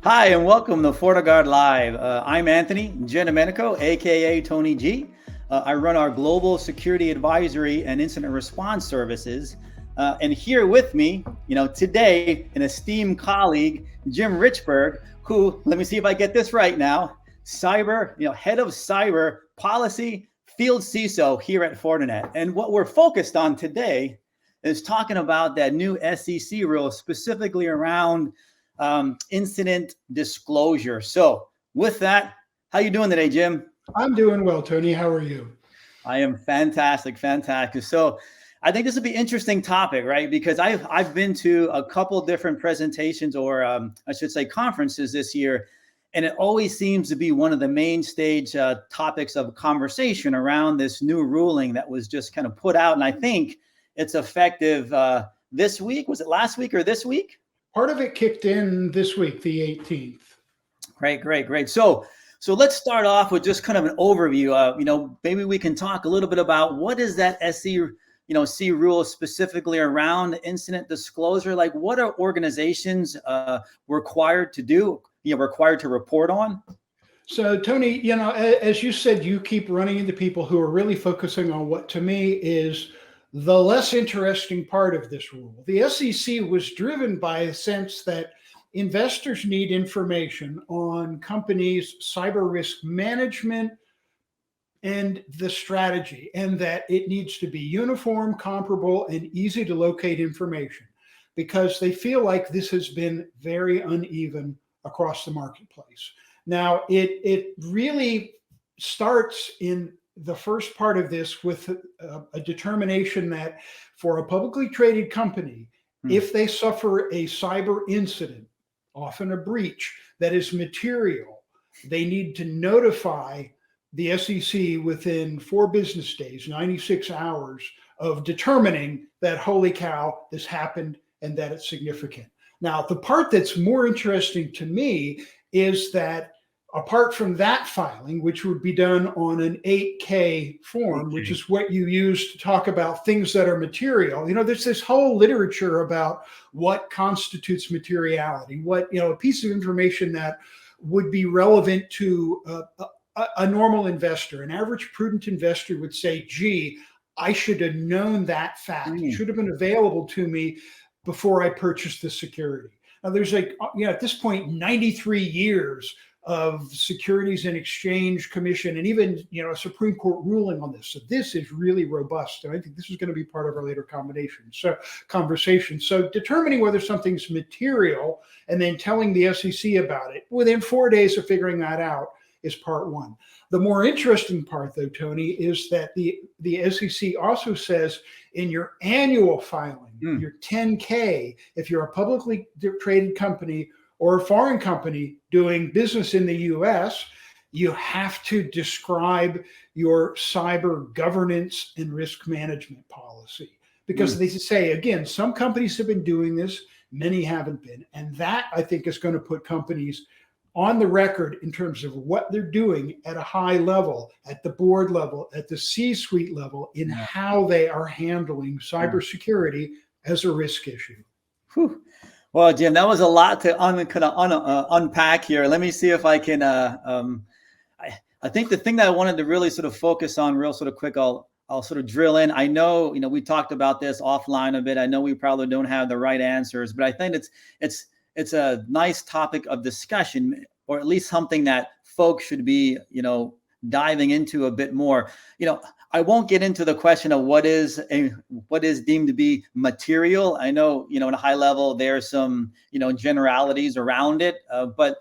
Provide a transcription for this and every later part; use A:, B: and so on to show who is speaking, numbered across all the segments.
A: Hi, and welcome to FortiGuard Live. I'm Anthony Giandomenico, aka Tony G. I run our global security advisory and incident response services. And here with me, today, an esteemed colleague, Jim Richberg, who, let me see if I get this right now, head of cyber policy, field CISO here at Fortinet. And what we're focused on today is talking about that new SEC rule, specifically around incident disclosure. So with that, how you doing today, Jim?
B: I'm doing well, Tony. How are you?
A: I am fantastic. So I think this will be an interesting topic, right? Because I've been to a couple different presentations, or I should say conferences this year, and it always seems to be one of the main stage topics of conversation around this new ruling that was just kind of put out. And I think it's effective this week. Was it last week or this week?
B: Part of it kicked in this week, the 18th.
A: Great. So let's start off with just kind of an overview. Maybe we can talk a little bit about what is that C rule specifically around incident disclosure. Like, what are organizations required to do? Required to report on?
B: So, Tony, as you said, you keep running into people who are really focusing on what to me is the less interesting part of this rule. The SEC was driven by a sense that investors need information on companies' cyber risk management and the strategy, and that it needs to be uniform, comparable, and easy to locate information, because they feel like this has been very uneven across the marketplace. Now, it really starts in the first part of this with a determination that for a publicly traded company, if they suffer a cyber incident, often a breach that is material, they need to notify the SEC within 4 business days, 96 hours, of determining that, holy cow, this happened and that it's significant. Now, the part that's more interesting to me is that apart from that filing, which would be done on an 8K form, which is what you use to talk about things that are material, there's this whole literature about what constitutes materiality, what, a piece of information that would be relevant to a normal investor. An average prudent investor would say, gee, I should have known that fact. It should have been available to me before I purchased the security. Now, there's at this point, 93 years of Securities and Exchange Commission and even, a Supreme Court ruling on this. So this is really robust. And I think this is going to be part of our later conversation. So determining whether something's material and then telling the SEC about it within 4 days of figuring that out is part one. The more interesting part, though, Tony, is that the SEC also says in your annual filing, your 10K, if you're a publicly traded company or a foreign company doing business in the US, you have to describe your cyber governance and risk management policy. Because they say, again, some companies have been doing this, many haven't been. And that, I think, is going to put companies on the record in terms of what they're doing at a high level, at the board level, at the C-suite level, in how they are handling cybersecurity as a risk issue.
A: Whew. Well, Jim, that was a lot to unpack here. Let me see if I can. I think the thing that I wanted to really sort of focus on, real sort of quick, I'll sort of drill in. I know, we talked about this offline a bit. I know we probably don't have the right answers, but I think it's a nice topic of discussion, or at least something that folks should be, diving into a bit more. I won't get into the question of what is deemed to be material. I know, at a high level, there's some, generalities around it. But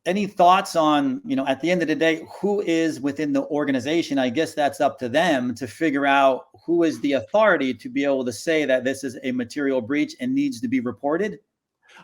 A: any thoughts on, at the end of the day, who is within the organization? I guess that's up to them to figure out who is the authority to be able to say that this is a material breach and needs to be reported.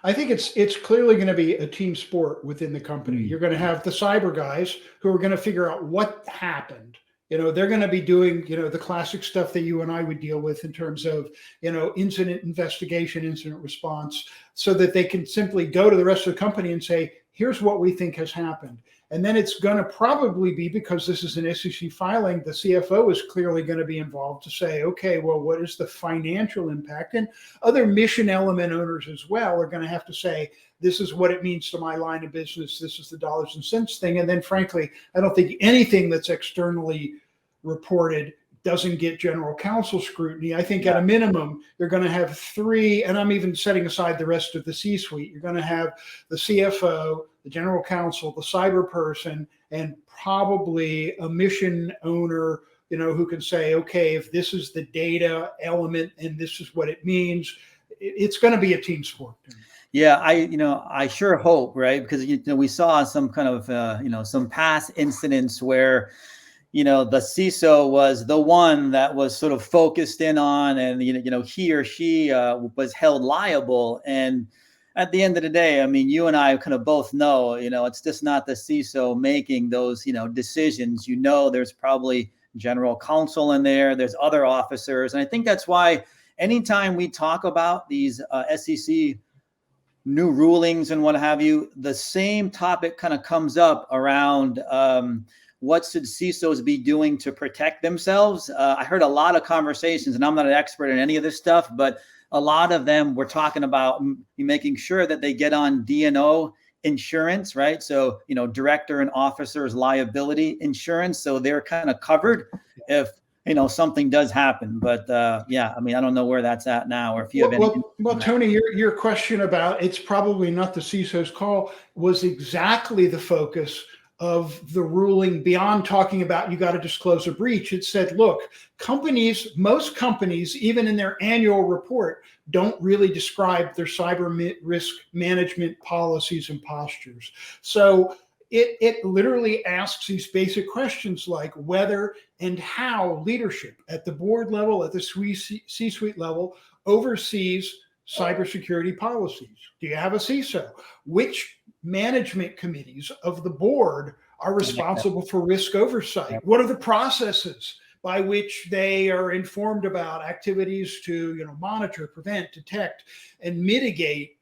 B: I think it's clearly going to be a team sport within the company. You're going to have the cyber guys who are going to figure out what happened. They're going to be doing, the classic stuff that you and I would deal with in terms of, incident investigation, incident response, so that they can simply go to the rest of the company and say, here's what we think has happened. And then it's going to probably be, because this is an SEC filing, the CFO is clearly going to be involved to say, okay, well, what is the financial impact? And other mission element owners as well are going to have to say, this is what it means to my line of business. This is the dollars and cents thing. And then frankly, I don't think anything that's externally reported doesn't get general counsel scrutiny. I think at a minimum, you're going to have three, and I'm even setting aside the rest of the C-suite. You're going to have the CFO, the general counsel, the cyber person, and probably a mission owner, who can say, okay, if this is the data element and this is what it means, it's going to be a team sport.
A: Yeah, I sure hope, right? Because we saw some kind of some past incidents where the CISO was the one that was sort of focused in on, and he or she was held liable. And at the end of the day, I mean, you and I kind of both know, it's just not the CISO making those decisions. There's probably general counsel in there. There's other officers, and I think that's why anytime we talk about these SEC new rulings and what have you, the same topic kind of comes up around what should CISOs be doing to protect themselves. I heard a lot of conversations, and I'm not an expert in any of this stuff, but a lot of them were talking about making sure that they get on D&O insurance, right? So, director and officers liability insurance. So they're kind of covered if something does happen. But I mean, I don't know where that's at now, or if you have any.
B: Well, Tony, your question about it's probably not the CISO's call was exactly the focus of the ruling. Beyond talking about you got to disclose a breach, it said, look, most companies, even in their annual report, don't really describe their cyber risk management policies and postures. So it literally asks these basic questions like whether and how leadership at the board level, at the C-suite level, oversees cybersecurity policies. Do you have a CISO? Which management committees of the board are responsible for risk oversight? What are the processes by which they are informed about activities to monitor, prevent, detect, and mitigate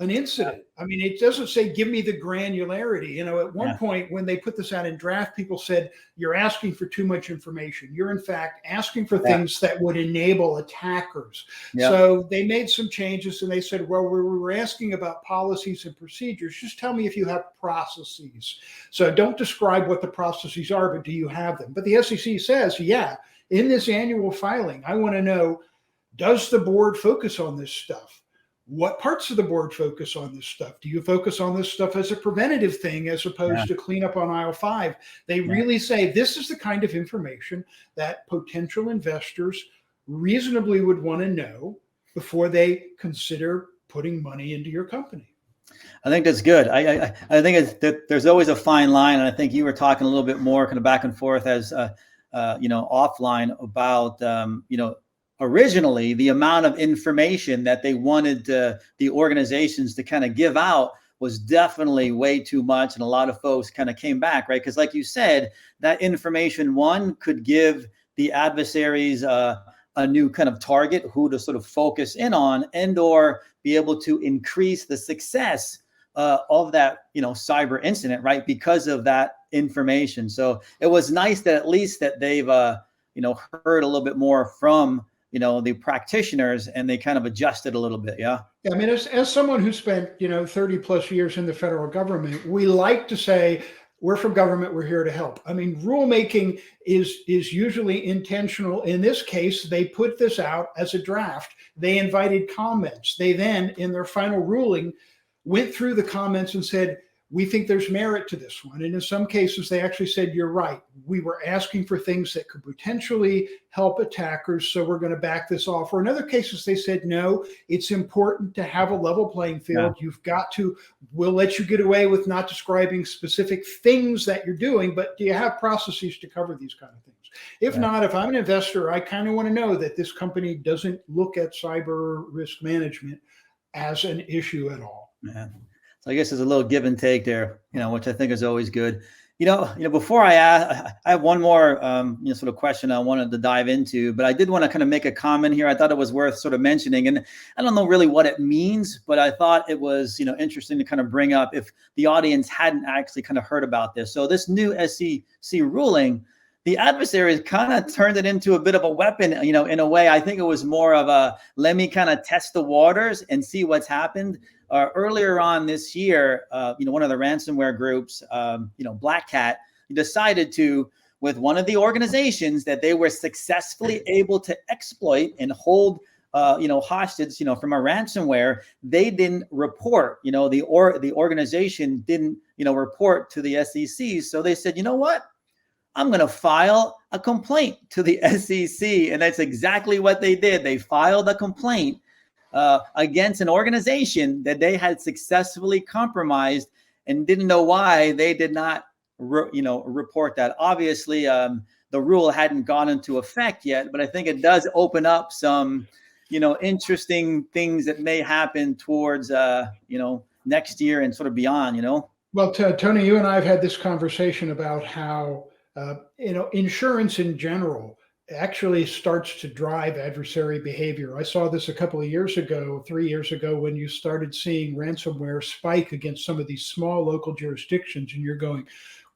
B: an incident? I mean, it doesn't say, give me the granularity. At one point when they put this out in draft, people said, you're asking for too much information. You're in fact asking for things that would enable attackers. So they made some changes and they said, well, we were asking about policies and procedures. Just tell me if you have processes. So don't describe what the processes are, but do you have them? But the SEC says, in this annual filing, I want to know, does the board focus on this stuff? What parts of the board focus on this stuff? Do you focus on this stuff as a preventative thing as opposed to cleanup on aisle 5? They really say this is the kind of information that potential investors reasonably would want to know before they consider putting money into your company.
A: I think that's good. I think there's always a fine line, and I think you were talking a little bit more kind of back and forth as offline about originally the amount of information that they wanted the organizations to kind of give out was definitely way too much, and a lot of folks kind of came back, right? Because like you said, that information could give the adversaries a new kind of target who to sort of focus in on, and or be able to increase the success of that cyber incident, right? Because of that information. So it was nice that at least that they've heard a little bit more from the practitioners, and they kind of adjusted a little bit. Yeah.
B: I mean, as someone who spent 30 plus years in the federal government, we like to say, we're from government, we're here to help. I mean, rulemaking is usually intentional. In this case, they put this out as a draft. They invited comments. They then, in their final ruling, went through the comments and said, we think there's merit to this one. And in some cases, they actually said, you're right. We were asking for things that could potentially help attackers, so we're going to back this off. Or in other cases, they said, no, it's important to have a level playing field. You've got to, we'll let you get away with not describing specific things that you're doing, but do you have processes to cover these kind of things? If not, if I'm an investor, I kind of want to know that this company doesn't look at cyber risk management as an issue at all.
A: So I guess there's a little give and take there, which I think is always good. Before I ask, I have one more, sort of question I wanted to dive into, but I did want to kind of make a comment here. I thought it was worth sort of mentioning, and I don't know really what it means, but I thought it was, interesting to kind of bring up if the audience hadn't actually kind of heard about this. So this new SEC ruling, the adversaries kind of turned it into a bit of a weapon, in a way. I think it was more of a, let me kind of test the waters and see what's happened. Earlier on this year, one of the ransomware groups, Black Cat, decided to, with one of the organizations that they were successfully able to exploit and hold, hostage, from a ransomware, they didn't report. The organization didn't, report to the SEC. So they said, you know what? I'm going to file a complaint to the SEC. And that's exactly what they did. They filed a complaint against an organization that they had successfully compromised and didn't know why they did not, report that. Obviously, the rule hadn't gone into effect yet, but I think it does open up some, interesting things that may happen towards, next year and sort of beyond,
B: Well, Tony, you and I have had this conversation about how, insurance in general actually starts to drive adversary behavior. I saw this a couple of years ago, 3 years ago, when you started seeing ransomware spike against some of these small local jurisdictions, and you're going,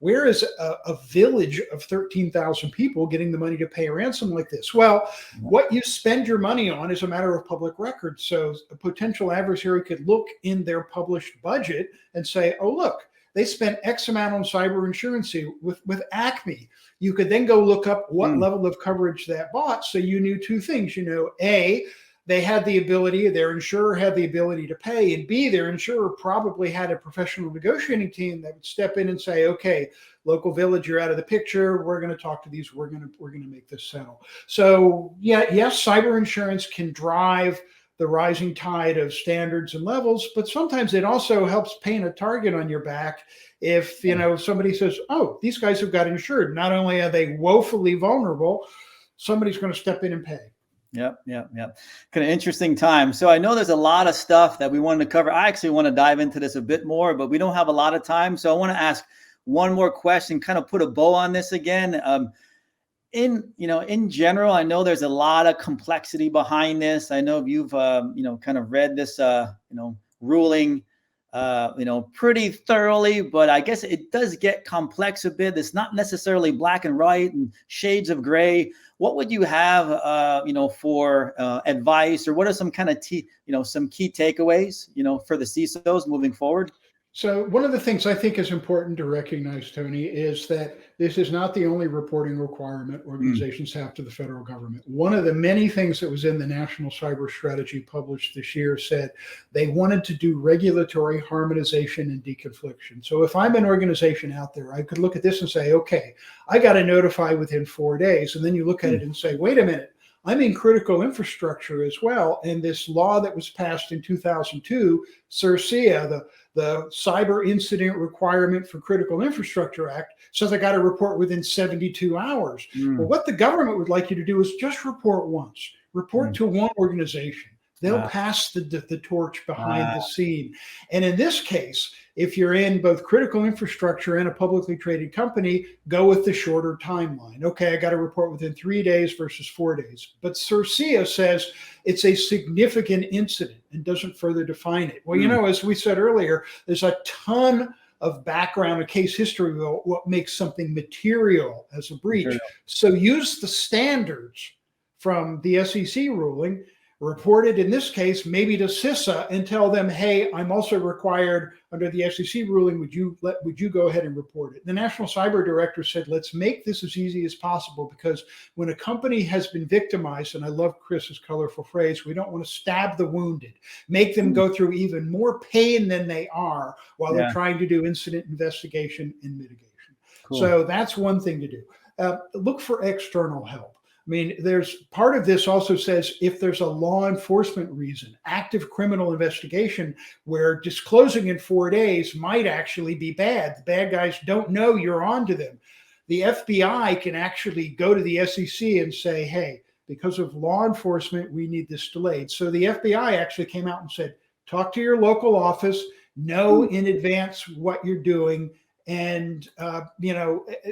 B: where is a village of 13,000 people getting the money to pay a ransom like this? Well, what you spend your money on is a matter of public record. So a potential adversary could look in their published budget and say, oh, look, they spent X amount on cyber insurance with Acme. You could then go look up what level of coverage that bought. So you knew two things, A, they had the ability, their insurer had the ability to pay, and B, their insurer probably had a professional negotiating team that would step in and say, okay, local village, you're out of the picture. We're going to talk to these. We're going to make this settle. So yes, cyber insurance can drive the rising tide of standards and levels, but sometimes it also helps paint a target on your back. If somebody says, oh, these guys have got insured, not only are they woefully vulnerable, somebody's going to step in and pay.
A: Yep. Kind of interesting time. So I know there's a lot of stuff that we wanted to cover. I actually want to dive into this a bit more, but we don't have a lot of time. So I want to ask one more question, kind of put a bow on this again. In general, I know there's a lot of complexity behind this. I know you've, kind of read this, ruling, pretty thoroughly, but I guess it does get complex a bit. It's not necessarily black and white and shades of gray. What would you have, for advice, or what are some kind of some key takeaways, for the CISOs moving forward?
B: So one of the things I think is important to recognize, Tony, is that this is not the only reporting requirement organizations have to the federal government. One of the many things that was in the National Cyber Strategy published this year said they wanted to do regulatory harmonization and deconfliction. So if I'm an organization out there, I could look at this and say, okay, I got to notify within 4 days. And then you look at it and say, wait a minute, I'm in critical infrastructure as well. And this law that was passed in 2002, CIRCIA, the Cyber Incident Requirement for Critical Infrastructure Act, says I got to report within 72 hours. Well, what the government would like you to do is just report once, report to one organization. They'll pass the torch behind the scene. And in this case, if you're in both critical infrastructure and a publicly traded company, go with the shorter timeline. Okay, I got to report within 3 days versus 4 days. But CIRCIA says it's a significant incident and doesn't further define it. Well, as we said earlier, there's a ton of background and case history about what makes something material as a breach. So use the standards from the SEC ruling, reported in this case maybe to CISA, and tell them, hey, I'm also required under the SEC ruling, would you go ahead and report it? The National Cyber Director said, let's make this as easy as possible, because when a company has been victimized, and I love Chris's colorful phrase, we don't want to stab the wounded, make them go through even more pain than they are while they're trying to do incident investigation and mitigation. So that's one thing to do. Look for external help. I mean, there's part of this also says if there's a law enforcement reason, active criminal investigation, where disclosing in 4 days might actually be bad. The bad guys don't know you're onto them. The FBI can actually go to the SEC and say, hey, because of law enforcement, we need this delayed. So the FBI actually came out and said, talk to your local office, know in advance what you're doing, And,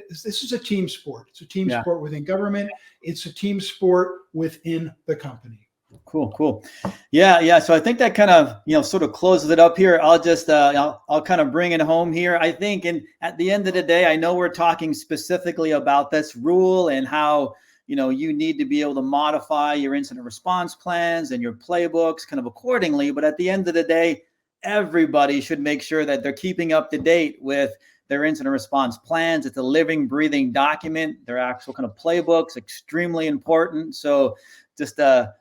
B: this is a team sport. It's a team sport within government. It's a team sport within the company.
A: Cool. Yeah. So I think that kind of, sort of closes it up here. I'll just, I'll kind of bring it home here. I think, and at the end of the day, I know we're talking specifically about this rule and how, you need to be able to modify your incident response plans and your playbooks kind of accordingly. But at the end of the day, everybody should make sure that they're keeping up to date with their incident response plans. It's a living, breathing document. Their actual kind of playbooks, extremely important. So just, a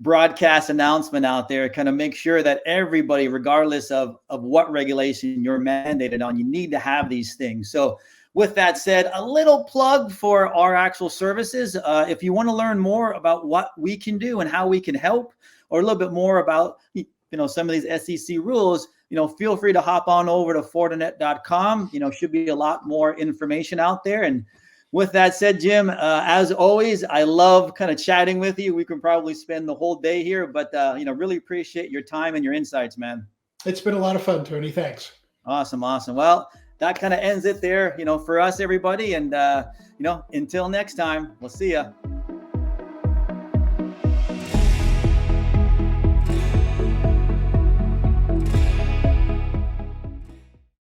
A: broadcast announcement out there, kind of make sure that everybody, regardless of what regulation you're mandated on, you need to have these things. So with that said, a little plug for our actual services. If you want to learn more about what we can do and how we can help, or a little bit more about, some of these SEC rules, feel free to hop on over to Fortinet.com. Should be a lot more information out there. And with that said, Jim, as always, I love kind of chatting with you. We can probably spend the whole day here, but, really appreciate your time and your insights, man.
B: It's been a lot of fun, Tony. Thanks.
A: Awesome. Well, that kind of ends it there, for us, everybody. And, until next time, we'll see ya.